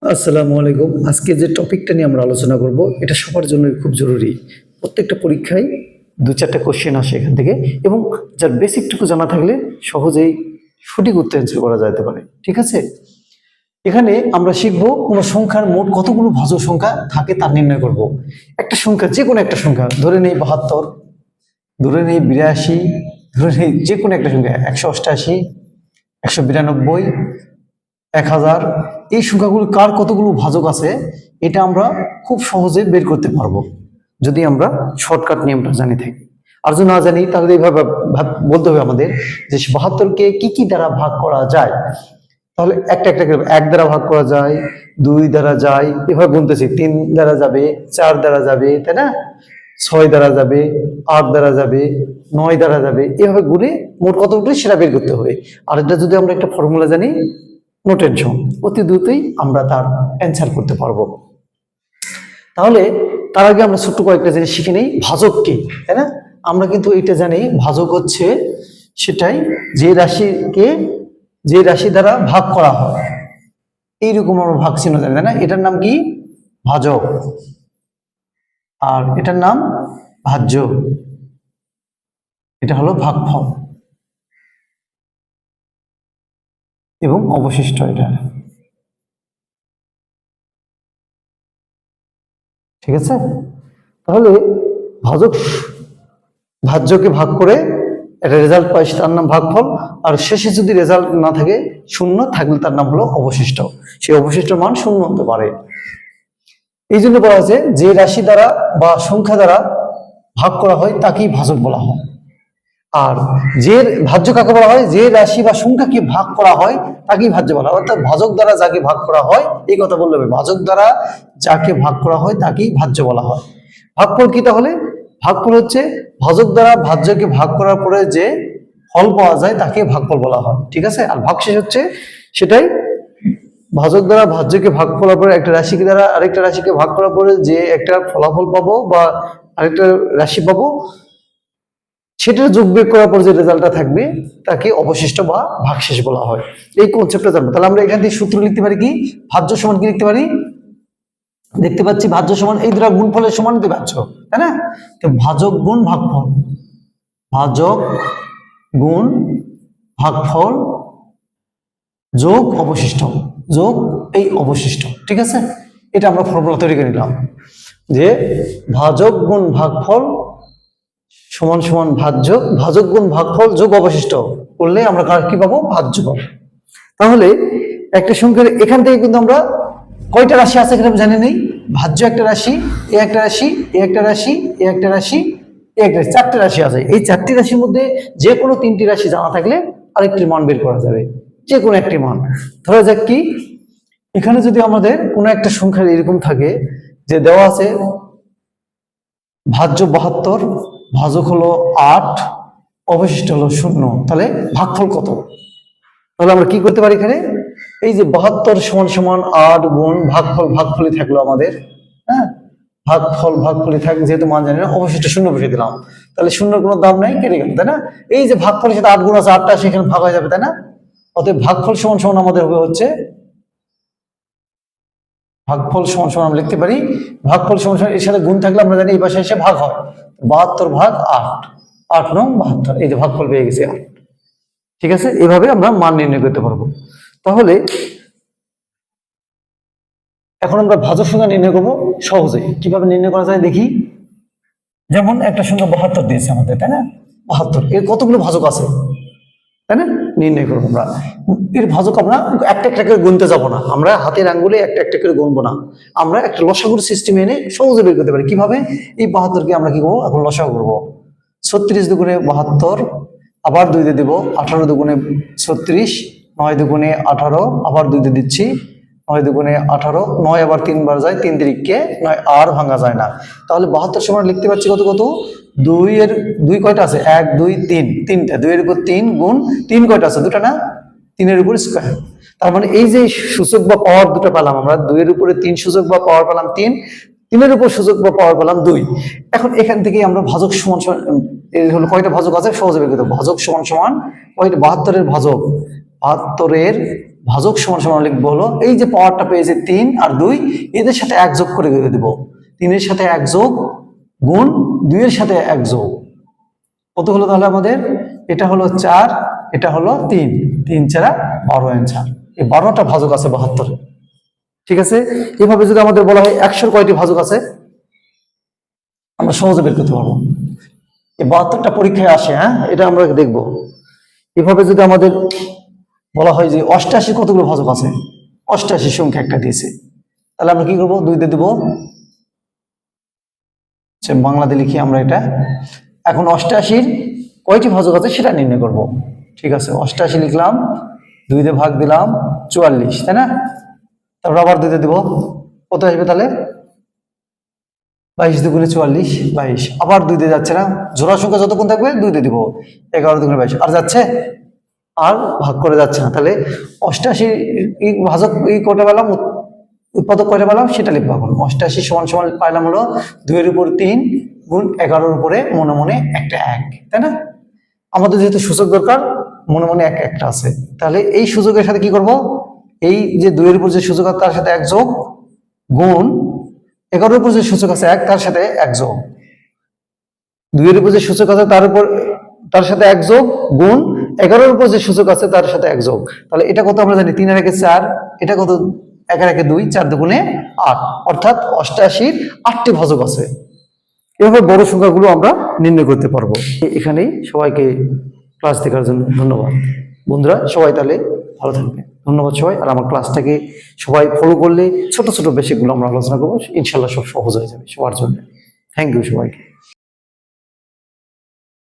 আসসালামু আলাইকুম। আজকে যে টপিকটা নিয়ে আমরা আলোচনা করব এটা সবার জন্য খুব জরুরি। প্রত্যেকটা পরীক্ষায় ২-৪টা কোশ্চেন আসে এখান থেকে এবং যার বেসিকটুকু জানা থাকলে সহজেই সঠিক উত্তর অ্যান্সার করা যেতে পারে। ঠিক আছে? এখানে আমরা শিখব কোনো সংখ্যার মোট কতগুলো ভাজক সংখ্যা থাকে তা নির্ণয় করব। একটা সংখ্যা, যে কোনো একটা সংখ্যা, ধরে নেই ৭২, ধরে নেই ৮২, ধরে নেই যে কোনো একটা সংখ্যা ১৮৮, ১৯২, ১০০০, এই সংখ্যাগুলো কার কতগুলো ভাজক আছে এটা আমরা খুব সহজে বের করতে পারবো যদি আমরা শর্টকাট নিয়মটা জানি থাকি। আর যদি না জানি তাহলে এইভাবে বলতে হবে আমাদের যে ৭২কে কি কি দ্বারা ভাগ করা যায়। তাহলে একটা একটা করে ১ দ্বারা ভাগ করা যায়, ২ দ্বারা যায়, এভাবে বলতেছি, ৩ দ্বারা যাবে, ৪ দ্বারা যাবে, তাই না, ৬ দ্বারা যাবে, ৮ দ্বারা যাবে, ৯ দ্বারা যাবে, এভাবে গুণে মোট কত উঠলে সেটা বের করতে হবে। আর এটা যদি আমরা একটা ফর্মুলা জানি, নো টেনশন, অতি দ্রুতই আমরা তার অ্যান্সার করতে পারবো। তাহলে তার আগে আমরা ছোট্ট কয়েকটা জিনিস শিখে নেই। ভাজক কি, তাই না? আমরা কিন্তু এটা জানি, ভাজক হচ্ছে সেটাই যে রাশিকে যে রাশি দ্বারা ভাগ করা হয়, এইরকম আমরা ভাগ চিহ্ন জানি, তাই না? এটার নাম কি? ভাজক। আর এটার নাম ভাজ্য। এটা হলো ভাগফল এবং অবশিষ্ট। এটা ঠিক আছে? তাহলে ভাজক ভাজ্যকে ভাগ করে একটা রেজাল্ট পাই, তার নাম ভাগফল। আর শেষে যদি রেজাল্ট না থাকে, শূন্য থাকলে তার নাম হলো অবশিষ্ট। সেই অবশিষ্ট মান শূন্য হতে পারে। এই জন্য বলা হয়েছে যে রাশি দ্বারা বা সংখ্যা দ্বারা ভাগ করা হয় তাকেই ভাজক বলা হয়। আর যে ভাজ্য কাকে বলা হয়? যে রাশি বা সংখ্যাকে ভাগ করা হয় তাকেই ভাজ্য বলা হয়। অর্থাৎ ভাজক দ্বারা যাকে ভাগ করা হয়, এই কথা বললে হবে, ভাজক দ্বারা যাকে ভাগ করা হয় তাকেই ভাজ্য বলা হয়। ভাগফল কি তাহলে? ভাগফল হচ্ছে ভাজক দ্বারা ভাজ্যকে ভাগ করার পরে যে ফল পাওয়া যায় তাকে ভাগফল বলা হয়। ঠিক আছে? আর ভাগশেষ হচ্ছে সেটাই, ভাজক দ্বারা ভাজ্যকে ভাগ করার পরে একটা রাশিকে দ্বারা আরেকটা রাশিকে ভাগ করার পরে যে একটা ফলাফল পাবো বা আরেকটা রাশি পাবো, সেটা যোগ বিয়োগ করার পর যে রেজাল্টটা থাকবে তাকে অবশিষ্ট বা ভাগশেষ বলা হয়। এই কনসেপ্টটা জানবো। তাহলে আমরা এখান থেকে সূত্র লিখতে পারি কি? ভাজ্য সমান কি লিখতে পারি? দেখতে পাচ্ছি ভাজ্য সমান এই দুটো গুণফলের সমান কি ভাজ্য, তাই না? তো ভাজক গুণ ভাগফল, ভাজক গুণ ভাগফল যোগ অবশিষ্ট, যোগ এই অবশিষ্ট। ঠিক আছে? এটা আমরা ফর্মুলা তৈরি করে নিলাম যে ভাজক গুণ ভাগফল সমান সমান ভাজ্য, ভাজক গুণ ভাগফল যোগ অবশিষ্ট করলে আমরা কি পাবো? ভাজ্য পাবো। তাহলে একটা সংখ্যার এখান থেকে কিন্তু আমরা কয়টা রাশি আছে এখানে জানি নেই। ভাজ্য একটা রাশি, এ একটা রাশি, এ একটা রাশি, এ একটা রাশি, এ একটা রাশি, 4টে রাশি আছে। এই 4টি রাশির মধ্যে যে কোনো 3টি রাশি জানা থাকলে আরেকটি মান বের করা যাবে, যে কোনো একটি মান। ধরা যাক কি, এখানে যদি আমাদের কোনো একটা সংখ্যার এরকম থাকে যে দেওয়া আছে ভাজ্য ৭২, ভাজক হলো ৮, অবশিষ্ট হলো 0, তাহলে ভাগফল কত? তাহলে আমরা কি করতে পারি? এখানে এই যে ৭২ সমান সমান ৮ গুণ ভাগফল, ভাগফলই থাকলো আমাদের, হ্যাঁ, ভাগফল ভাগফলই থাক, যেহেতু মান জানি না, অবশিষ্ট 0 বসিয়ে দিলাম। তাহলে শূন্যর কোনো দাম নাই, কেটে গেল, তাই না? এই যে ভাগফলের সাথে ৮ গুণ আছে, ৮টা সেখানে ভাগ হয়ে যাবে, তাই না? অতএব ভাগফল সমান সমান আমাদের হবে হচ্ছে, ভাগফল সমান সমান আমরা লিখতে পারি, ভাগফল সমান সমান এর সাথে গুণ থাকলে আমরা জানি এই পাশে এসে ভাগ হয়, ৭২ ভাগ ৮, ৮ নং ৭২, এই যে ভাগফল পেয়ে গেছি ৮। ঠিক আছে? এইভাবে আমরা মান নির্ণয় করতে পারবো। তাহলে এখন আমরা ভাজক সংখ্যা নির্ণয় করবো সহজে। কিভাবে নির্ণয় করা যায় দেখি। যেমন একটা সংখ্যা ৭২ দিয়েছে আমাদের, তাই না? ৭২ এর কতগুলো ভাজক আছে, তাই না? নির্ণয় করবো আমরা। এর ভাজক আমরা একটা একটা করে গুনতে যাবো না, আমরা হাতের আঙ্গুলে একটা একটা করে গুনবো না, আমরা একটা লসাগুর সিস্টেম এনে সহজে বের করতে পারি। কিভাবে? এই ৭২কে আমরা কি করবো? এখন লসাগু করবো। ৩৬ দুগুণে ৭২, আবার 2 দিয়ে দিব, 18 দুগুণে 36, 9 দুগুণে 18, আবার 2 দিয়ে দিচ্ছি, 9 দুগুণে 18, 9 আবার 3 বার যায়, 3 তিরিককে 9, আর ভাঙা যায় না। তাহলে ৭২ সমান লিখতে পাচ্ছি কত কত? 2 এর 2 কয়টা আছে? 1 2 3, তিনটা। 2 এর উপর 3 গুণ 3 কয়টা আছে? দুটা না? 3 এর উপর স্কয়ার। তার মানে এই যে সূচক বা পাওয়ার দুটো পেলাম আমরা, 2 এর উপরে 3 সূচক বা পাওয়ার পেলাম 3, 3 এর উপর সূচক বা পাওয়ার পেলাম 2। এখন এখান থেকে আমরা ভাজক সমান সমান, এর হলো কয়টা ভাজক আছে সহজে বের করতে হবে। ভাজক সমান সমান কয়টা? ৭২ এর ভাজক, ৭২ এর ভাজক সমান সমান লিখবো হলো এই যে পাওয়ারটা পেয়েছে 3 আর 2, এদের সাথে 1 যোগ করে দেব। 3 এর সাথে 1 যোগ গুণ 2 এর সাথে 1 যোগ, কত হলো তাহলে আমাদের? এটা হলো 4, এটা হলো 3, 3 4 12 অ্যান্সার। এই 12টা ভাজক আছে 72। ঠিক আছে, এভাবে যদি আমাদের বলা হয় 100 কয়টি ভাজক আছে, আমরা সহজে বের করতে পারবো। এই 72টা পরীক্ষায় আসে, হ্যাঁ, এটা আমরা দেখবো। এভাবে যদি আমাদের বলা হয় যে 88 কতগুলো ভাজক আছে, 88 সংখ্যা একটা দিয়েছে, তাহলে আমরা কি করবো? 2 দিয়ে দেবো, বাংলাতে লিখি আমরা এটা। এখন 88-র কয়টি ভাজক আছে সেটা নির্ণয় করব। ঠিক আছে, 88 লিখলাম, 2 দিয়ে ভাগ দিলাম 44, তাই না? তারপর আবার 2 দিয়ে দিব, কত আসবে তাহলে? 22 দুগুণে 44, 22। আবার 2 দিয়ে যাচ্ছে না, জোড়া সংখ্যা যতক্ষণ থাকবে 2 দিয়ে দিব, 11 দুগুণে 22। আর যাচ্ছে? আর ভাগ করে যাচ্ছে না। তাহলে 88 ভাজক কয়টা পেলাম, উৎপাদক কয়টা পেলাম সেটা লিখবো। এখন 88 সমান সমান পাইলাম হলো 2 এর উপর 3 গুণ 11-র উপরে মনে মনে একটা 1, তাই না? আমাদের যেহেতু সূচক দরকার, মনে মনে একটা আছে, তাহলে এই সূচকের সাথে কি করব? এই যে 2 এর উপর যে সূচক আছে তার সাথে 1 যোগ গুণ 11-র উপর যে সূচক আছে 1 তার সাথে 1 যোগ, 2 এর উপর যে সূচক আছে তার সাথে 1 যোগ গুণ 11-র উপর যে সূচক আছে তার সাথে 1 যোগ। তাহলে এটা কত আমরা জানি? 3 আর 1 4, এটা কত? 1 আর 1 2, 4 দুগুণে 8, অর্থাৎ 88-র 8টি ভাজক আছে। এভাবে বড় সংখ্যাগুলো আমরা নির্ণয় করতে পারবো। এখানেই সবাইকে ক্লাস দেখার জন্য ধন্যবাদ বন্ধুরা, সবাই তাহলে ভালো থাকবে। ধন্যবাদ সবাই। আর আমার ক্লাসটাকে সবাই ফলো করলে ছোট ছোট বেসিকগুলো আমরা আলোচনা করবো, ইনশাল্লাহ সব সহজ হয়ে যাবে সবার জন্য। থ্যাংক ইউ সবাইকে।